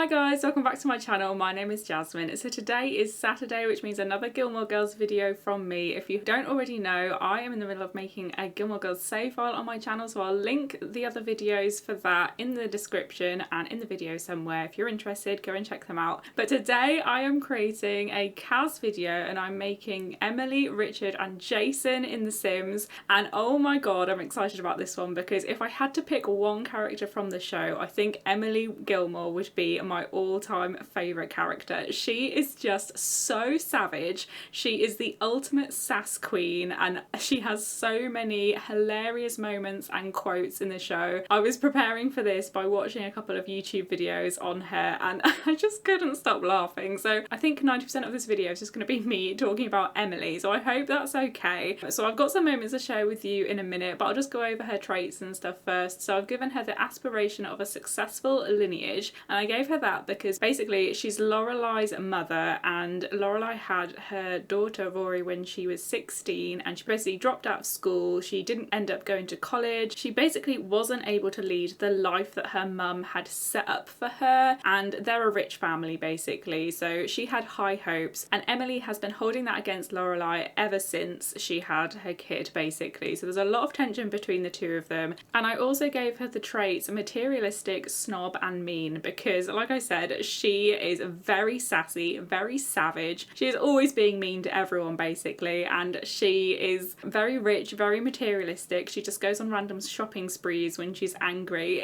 Hi guys, welcome back to my channel. My name is Jasmine. So today is Saturday, which means another Gilmore Girls video from me. If you don't already know, I am in the middle of making a Gilmore Girls save file on my channel, so I'll link the other videos for that in the description and in the video somewhere. If you're interested, go and check them out. But today I am creating a CAS video and I'm making Emily, Richard and Jason in The Sims, and oh my god, I'm excited about this one because if I had to pick one character from the show, I think Emily Gilmore would be my all-time favourite character. She is just so savage. She is the ultimate sass queen and she has so many hilarious moments and quotes in the show. I was preparing for this by watching a couple of YouTube videos on her and I just couldn't stop laughing. So I think 90% of this video is just going to be me talking about Emily, so I hope that's okay. So I've got some moments to share with you in a minute, but I'll just go over her traits and stuff first. So I've given her the aspiration of a successful lineage, and I gave her that because basically she's Lorelai's mother, and Lorelai had her daughter Rory when she was 16 and she basically dropped out of school. She didn't end up going to college. She basically wasn't able to lead the life that her mum had set up for her, and they're a rich family basically, so she had high hopes, and Emily has been holding that against Lorelai ever since she had her kid basically. So there's a lot of tension between the two of them, and I also gave her the traits materialistic, snob and mean because like I said, she is very sassy, very savage. She is always being mean to everyone basically, and she is very rich, very materialistic. She just goes on random shopping sprees when she's angry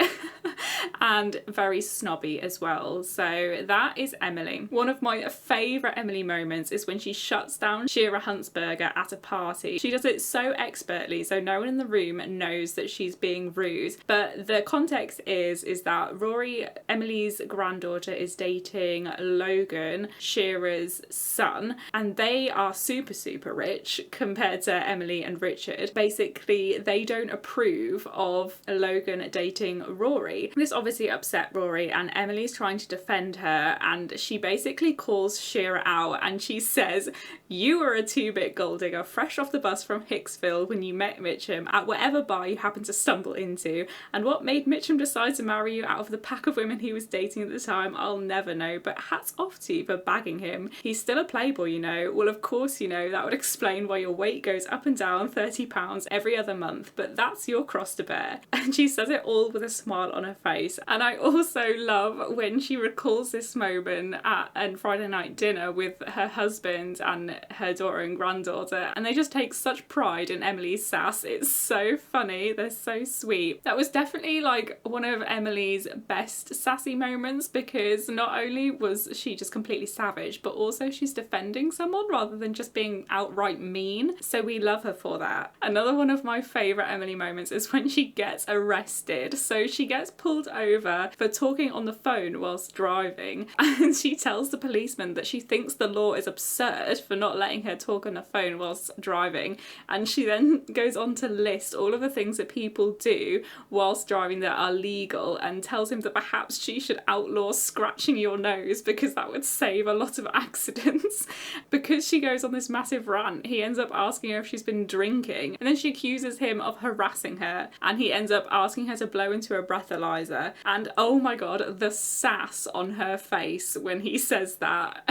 and very snobby as well. So that is Emily. One of my favourite Emily moments is when she shuts down Shira Huntsberger at a party. She does it so expertly so no one in the room knows that she's being rude, but the context is that Rory, Emily's granddaughter, is dating Logan, Shira's son, and they are super rich compared to Emily and Richard. Basically they don't approve of Logan dating Rory. This obviously upset Rory and Emily's trying to defend her, and she basically calls Shira out and she says, "You were a 2-bit gold digger fresh off the bus from Hicksville when you met Mitchum at whatever bar you happened to stumble into, and what made Mitchum decide to marry you out of the pack of women he was dating at the time, I'll never know, but hats off to you for bagging him. He's still a playboy, you know. Well, of course, you know, that would explain why your weight goes up and down 30 pounds every other month, but that's your cross to bear." And she says it all with a smile on her face. And I also love when she recalls this moment at Friday night dinner with her husband and her daughter and granddaughter, and they just take such pride in Emily's sass. It's so funny, they're so sweet. That was definitely like one of Emily's best sassy moments because not only was she just completely savage, but also she's defending someone rather than just being outright mean, so we love her for that. Another one of my favourite Emily moments is when she gets arrested. So she gets pulled over for talking on the phone whilst driving, and she tells the policeman that she thinks the law is absurd for not letting her talk on the phone whilst driving, and she then goes on to list all of the things that people do whilst driving that are legal, and tells him that perhaps she should outlaw scratching your nose because that would save a lot of accidents. Because she goes on this massive rant, he ends up asking her if she's been drinking, and then she accuses him of harassing her, and he ends up asking her to blow into a breathalyzer, and oh my god, the sass on her face when he says that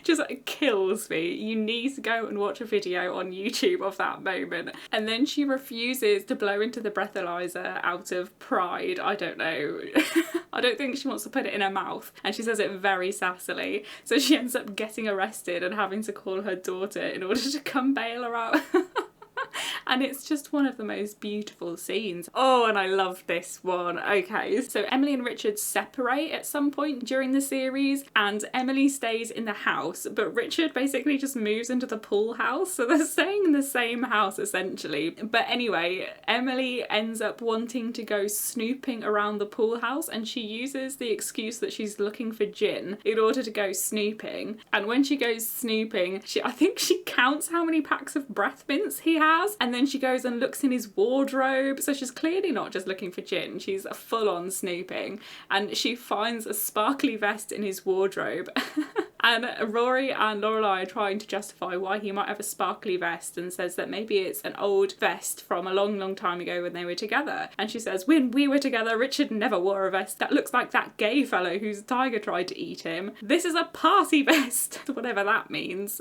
just kills me. You need to go and watch a video on YouTube of that moment. And then she refuses to blow into the breathalyzer out of pride, I don't know. I don't think she wants to put it in her mouth, and she says it very sassily, so she ends up getting arrested and having to call her daughter in order to come bail her out. And it's just one of the most beautiful scenes. Oh, and I love this one. Okay, so Emily and Richard separate at some point during the series, and Emily stays in the house, but Richard basically just moves into the pool house, so they're staying in the same house essentially. But anyway, Emily ends up wanting to go snooping around the pool house, and she uses the excuse that she's looking for gin in order to go snooping. And when she goes snooping, I think she counts how many packs of breath mints he has, and then she goes and looks in his wardrobe. So she's clearly not just looking for gin, she's full on snooping, and she finds a sparkly vest in his wardrobe And Rory and Lorelai are trying to justify why he might have a sparkly vest and says that maybe it's an old vest from a long, long time ago when they were together. And she says, when we were together, Richard never wore a vest that looks like that gay fellow whose tiger tried to eat him. This is a party vest, whatever that means.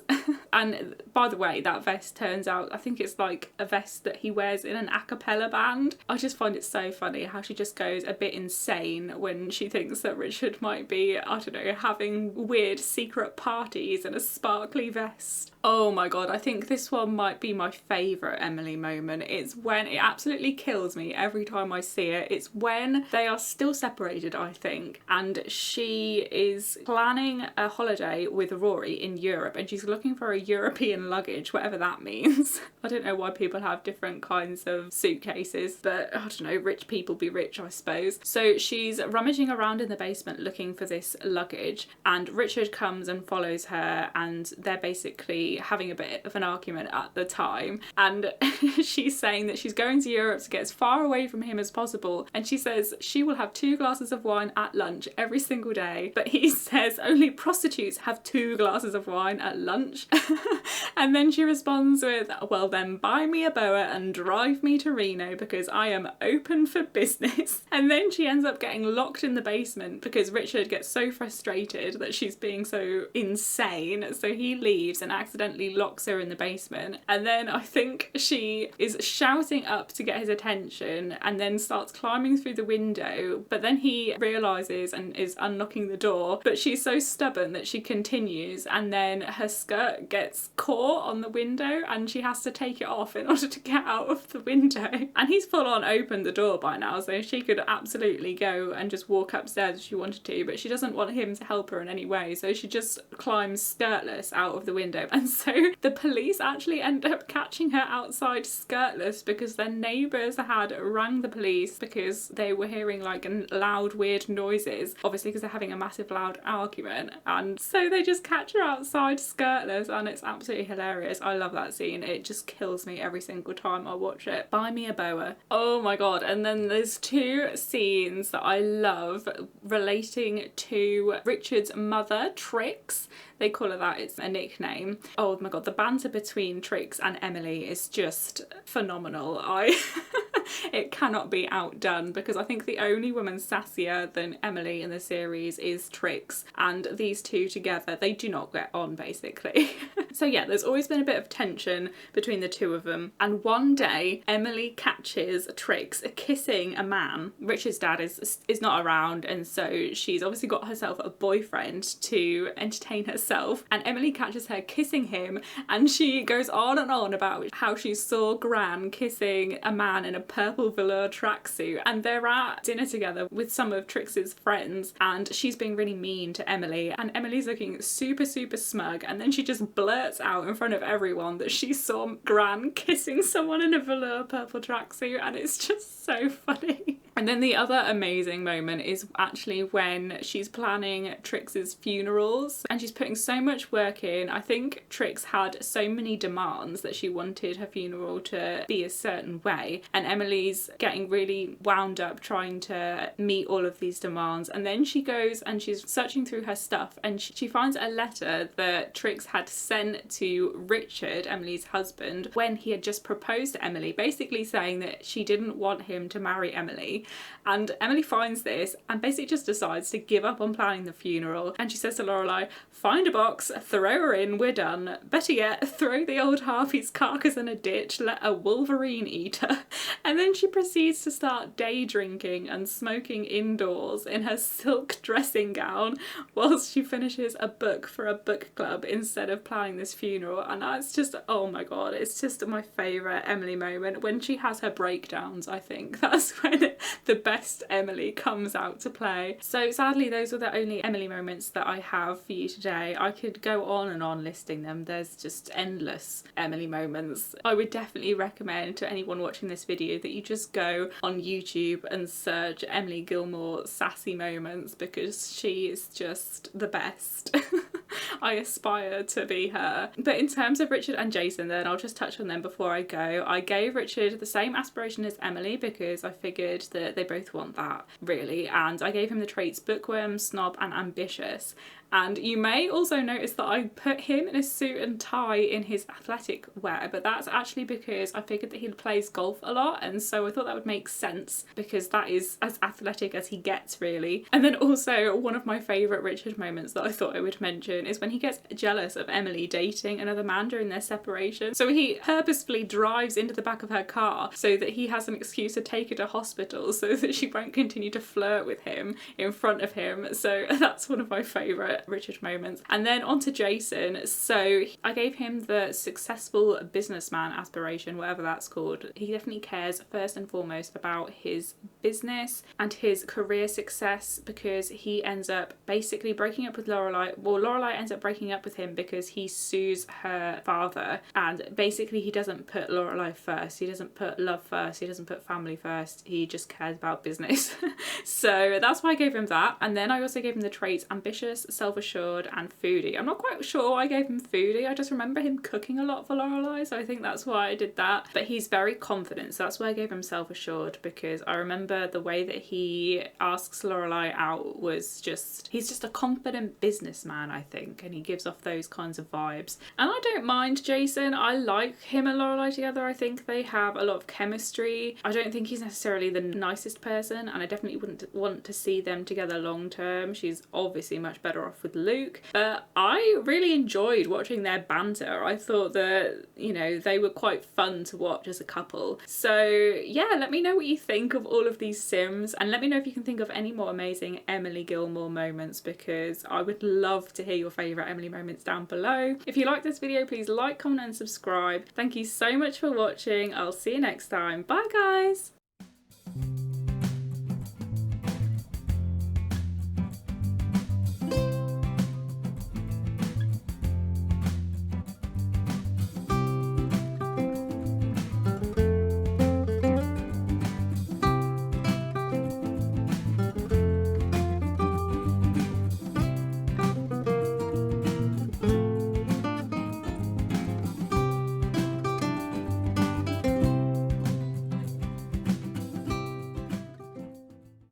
And by the way, that vest turns out, I think it's like a vest that he wears in an a cappella band. I just find it so funny how she just goes a bit insane when she thinks that Richard might be, I don't know, having weird secret parties in a sparkly vest. Oh my god, I think this one might be my favourite Emily moment. It's when, it absolutely kills me every time I see it, it's when they are still separated, I think, and she is planning a holiday with Rory in Europe and she's looking for a European luggage, whatever that means. I don't know why people have different kinds of suitcases, but I don't know, rich people be rich, I suppose. So she's rummaging around in the basement looking for this luggage, and Richard comes and follows her, and they're basically having a bit of an argument at the time, and she's saying that she's going to Europe to get as far away from him as possible, and she says she will have 2 glasses of wine at lunch every single day, but he says only prostitutes have 2 glasses of wine at lunch. And then she responds with, well then buy me a boa and drive me to Reno because I am open for business. And then she ends up getting locked in the basement because Richard gets so frustrated that she's being so insane, so he leaves and accidentally locks her in the basement. And then I think she is shouting up to get his attention and then starts climbing through the window, but then he realises and is unlocking the door, but she's so stubborn that she continues, and then her skirt gets caught on the window and she has to take it off in order to get out of the window. And he's full on opened the door by now, so she could absolutely go and just walk upstairs if she wanted to, but she doesn't want him to help her in any way, so she just climbs skirtless out of the window. And so the police actually end up catching her outside skirtless because their neighbours had rang the police because they were hearing like loud weird noises, obviously because they're having a massive loud argument, and so they just catch her outside skirtless, and it's absolutely hilarious. I love that scene, it just kills me every single time I watch it. Buy me a boa. Oh my god. And then there's 2 scenes that I love relating to Richard's mother, Trix. They call her that, it's a nickname. Oh my god, the banter between Trix and Emily is just phenomenal. It cannot be outdone because I think the only woman sassier than Emily in the series is Trix, and these two together, they do not get on basically. So yeah, there's always been a bit of tension between the two of them, and one day Emily catches Trix kissing a man. Richard's dad is not around, and so she's obviously got herself a boyfriend to entertain herself, and Emily catches her kissing him, and she goes on and on about how she saw Gran kissing a man in a purple velour tracksuit, and they're at dinner together with some of Trix's friends, and she's being really mean to Emily, and Emily's looking super smug, and then she just blurts out in front of everyone that she saw Gran kissing someone in a velour purple tracksuit, and it's just so funny. And then the other amazing moment is actually when she's planning Trix's funerals, and she's putting so much work in. I think Trix had so many demands that she wanted her funeral to be a certain way, and Emily's getting really wound up trying to meet all of these demands. And then she goes and she's searching through her stuff, and she finds a letter that Trix had sent to Richard, Emily's husband, when he had just proposed to Emily, basically saying that she didn't want him to marry Emily. And Emily finds this and basically just decides to give up on planning the funeral, and she says to Lorelai, find a box, throw her in, we're done. Better yet, throw the old harpy's carcass in a ditch, let a wolverine eat her. And then she proceeds to start day drinking and smoking indoors in her silk dressing gown whilst she finishes a book for a book club instead of planning this funeral. And that's just, oh my god, it's just my favourite Emily moment. When she has her breakdowns, I think that's when the best Emily comes out to play. So sadly, those are the only Emily moments that I have for you today. I could go on and on listing them. There's just endless Emily moments. I would definitely recommend to anyone watching this video that you just go on YouTube and search Emily Gilmore sassy moments, because she is just the best. I aspire to be her. But in terms of Richard and Jason, then I'll just touch on them before I go. I gave Richard the same aspiration as Emily because I figured that they both want that, really, and I gave him the traits bookworm, snob and ambitious. And you may also notice that I put him in a suit and tie in his athletic wear, but that's actually because I figured that he plays golf a lot, and so I thought that would make sense because that is as athletic as he gets, really. And then also one of my favourite Richard moments that I thought I would mention is when he gets jealous of Emily dating another man during their separation. So he purposefully drives into the back of her car so that he has an excuse to take her to hospital so that she won't continue to flirt with him in front of him. So that's one of my favourite Richard moments. And then on to Jason. So I gave him the successful businessman aspiration, whatever that's called. He definitely cares first and foremost about his business and his career success, because he ends up basically breaking up with Lorelai. Well, Lorelai ends up breaking up with him because he sues her father, and basically he doesn't put Lorelai first. He doesn't put love first. He doesn't put family first. He just cares about business. So that's why I gave him that. And then I also gave him the traits ambitious, self-assured and foodie. I'm not quite sure why I gave him foodie. I just remember him cooking a lot for Lorelai, so I think that's why I did that. But he's very confident, so that's why I gave him self-assured, because I remember the way that he asks Lorelai out was just, he's just a confident businessman, I think, and he gives off those kinds of vibes. And I don't mind Jason. I like him and Lorelai together. I think they have a lot of chemistry. I don't think he's necessarily the nicest person, and I definitely wouldn't want to see them together long term. She's obviously much better off with Luke, but I really enjoyed watching their banter. I thought that, you know, they were quite fun to watch as a couple. So yeah, let me know what you think of all of these Sims, and let me know if you can think of any more amazing Emily Gilmore moments, because I would love to hear your favourite Emily moments down below. If you like this video, please like, comment and subscribe. Thank you so much for watching. I'll see you next time. Bye guys!